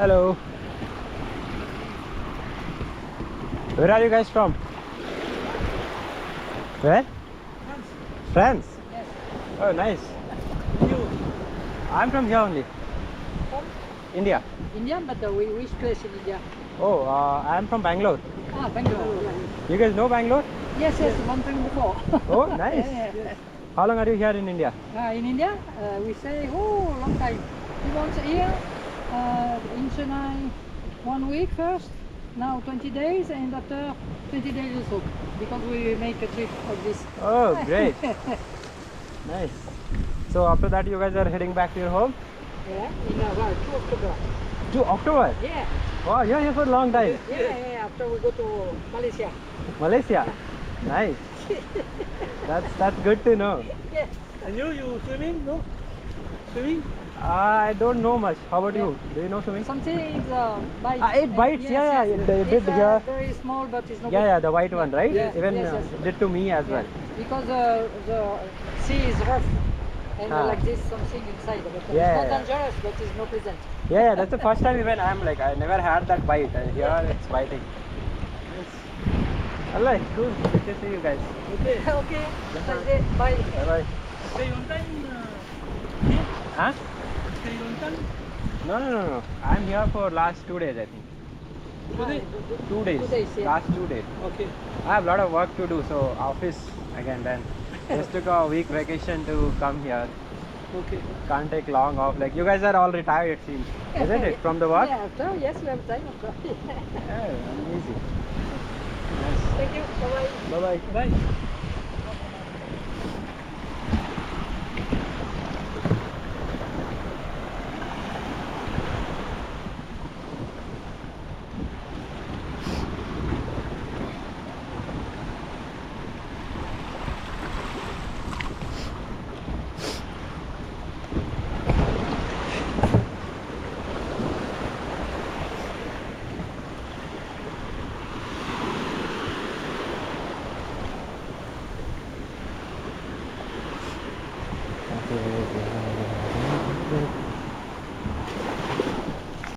Hello. Where are you guys from? Where? France. France? Yes. Oh, nice. You I'm from here only. from India. India, but which place in India? Oh, I'm from Bangalore. Ah, Bangalore. Yeah. You guys know Bangalore? Yes, yes, one time before. Oh, nice. Yeah. How long are you here in India? In India, we say, oh, long time. We once a year, in Chennai, 1 week first, now 20 days, and after 20 days also, because we make a trip of this. Oh, great. Nice. So after that you guys are heading back to your home? Yeah, in 2 October. To October? Yeah. Wow, you're here for a long time. Yeah, after we go to Malaysia. Malaysia? Nice. That's good to know. Yeah. And you swimming? No? Swimming? I don't know much. How about you? Do you know swimming? Something is bite. It bites. Yes, Yeah, yes. they did It's here. very small, but it's not. Yeah, the white one, right? Yeah, Even yes, yes. did to me as well. Because the sea is rough and Ah. like this something inside, but Yeah. it's not dangerous, but it's no pleasant. Yeah, that's the first time even I'm like, I never had that bite, and here it's biting. Alright, cool. Good to see you guys. Okay. Okay, that's it. Bye. Bye bye. Stay on time? Here? Huh? Stay on time? No. I'm here for last 2 days, I think. Today? 2 days. 2 days, yeah. Last 2 days. Okay. I have a lot of work to do, so office again then. Just took a week vacation to come here. Okay. Can't take long off. Like you guys are all retired, it seems, isn't it? From the work? Yeah, after, yes, we have time after. Yeah, easy. Nice. Thank you. Bye bye. Bye bye. Bye. Okay.